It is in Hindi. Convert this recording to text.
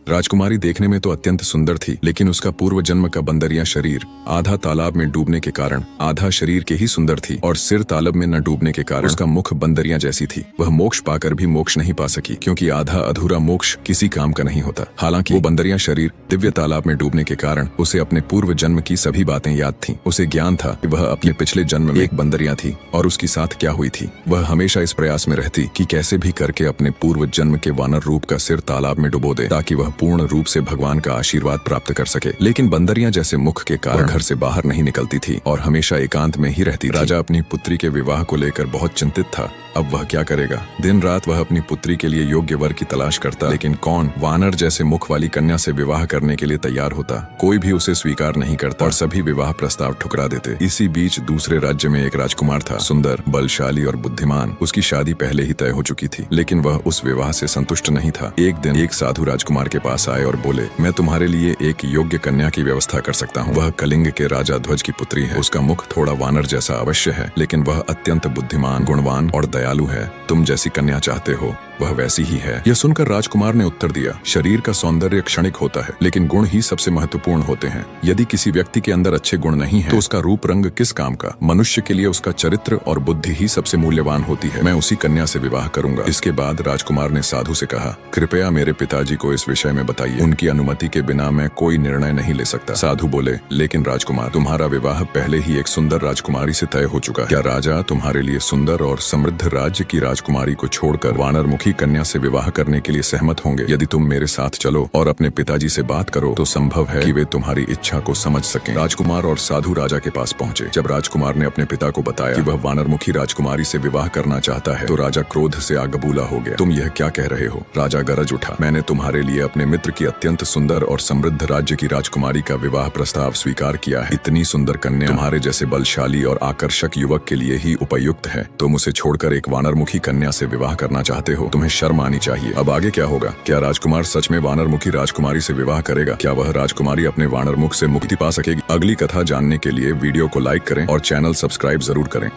राजकुमारी देखने में तो अत्यंत सुंदर थी, लेकिन उसका पूर्व जन्म का बंदरिया शरीर आधा तालाब में डूबने के कारण आधा शरीर के ही सुंदर थी और सिर तालाब में न डूबने के कारण उसका मुख बंदरिया जैसी थी। वह मोक्ष पाकर भी मोक्ष नहीं पा सकी, क्योंकि आधा अधूरा मोक्ष किसी काम का नहीं होता। हालांकि वो बंदरिया शरीर दिव्य तालाब में डूबने के कारण उसे अपने पूर्व जन्म की सभी बातें याद थीं। उसे ज्ञान था कि वह अपने पिछले जन्म में एक बंदरिया थी और उसके साथ क्या हुई थी। वह हमेशा इस प्रयास में रहती कि कैसे भी करके अपने पूर्व जन्म के वानर रूप का सिर तालाब में डुबो दे, ताकि वह पूर्ण रूप से भगवान का आशीर्वाद प्राप्त कर सके। लेकिन बंदरिया जैसे मुख के कारण घर से बाहर नहीं निकलती थी और हमेशा एकांत में ही रहती थी। राजा अपनी पुत्री के विवाह को लेकर बहुत चिंतित था। अब वह क्या करेगा। दिन रात वह अपनी पुत्री के लिए योग्य वर की तलाश करता, लेकिन कौन वानर जैसे मुख वाली कन्या से विवाह करने के लिए तैयार होता। कोई भी उसे स्वीकार नहीं करता और सभी विवाह प्रस्ताव ठुकरा देते। इसी बीच दूसरे राज्य में एक राजकुमार था, सुंदर, बलशाली और बुद्धिमान। उसकी शादी पहले ही तय हो चुकी थी, लेकिन वह उस विवाह से संतुष्ट नहीं था। एक दिन एक साधु राजकुमार के पास आए और बोले, मैं तुम्हारे लिए एक योग्य कन्या की व्यवस्था कर सकता हूँ। वह कलिंग के राजा ध्वज की पुत्री है। उसका मुख थोड़ा वानर जैसा अवश्य है, लेकिन वह अत्यंत बुद्धिमान, गुणवान और दयालु है। तुम जैसी कन्या चाहते हो वह वैसी ही है। यह सुनकर राजकुमार ने उत्तर दिया, शरीर का सौंदर्य क्षणिक होता है, लेकिन गुण ही सबसे महत्वपूर्ण होते हैं। यदि किसी व्यक्ति के अंदर अच्छे गुण नहीं है तो उसका रूप रंग किस काम का। मनुष्य के लिए उसका चरित्र और बुद्धि ही सबसे मूल्यवान होती है। मैं उसी कन्या से विवाह करूंगा। इसके बाद राजकुमार ने साधु से कहा, कृपया मेरे पिताजी को इस विषय में बताइए। उनकी अनुमति के बिना मैं कोई निर्णय नहीं ले सकता। साधु बोले, लेकिन राजकुमार, तुम्हारा विवाह पहले ही एक सुंदर राजकुमारी से तय हो चुका है। क्या राजा तुम्हारे लिए सुंदर और समृद्ध राज्य की राजकुमारी को छोड़कर वानरमुखी कन्या से विवाह करने के लिए सहमत होंगे? यदि तुम मेरे साथ चलो और अपने पिताजी से बात करो तो संभव है कि वे तुम्हारी इच्छा को समझ सकें। राजकुमार और साधु राजा के पास पहुंचे। जब राजकुमार ने अपने पिता को बताया कि वह वानरमुखी राजकुमारी से विवाह करना चाहता है, तो राजा क्रोध से आग बबूला हो गया। तुम यह क्या कह रहे हो? राजा गरज उठा, मैंने तुम्हारे लिए अपने मित्र की अत्यंत सुंदर और समृद्ध राज्य की राजकुमारी का विवाह प्रस्ताव स्वीकार किया है। इतनी सुंदर कन्या तुम्हारे जैसे बलशाली और आकर्षक युवक के लिए ही उपयुक्त है। तुम उसे छोड़कर एक वानरमुखी कन्या से विवाह करना चाहते हो? तुम्हें शर्म आनी चाहिए। अब आगे क्या होगा? क्या राजकुमार सच में वानरमुखी राजकुमारी से विवाह करेगा? क्या वह राजकुमारी अपने वानरमुख से मुक्ति पा सकेगी? अगली कथा जानने के लिए वीडियो को लाइक करें और चैनल सब्सक्राइब जरूर करें।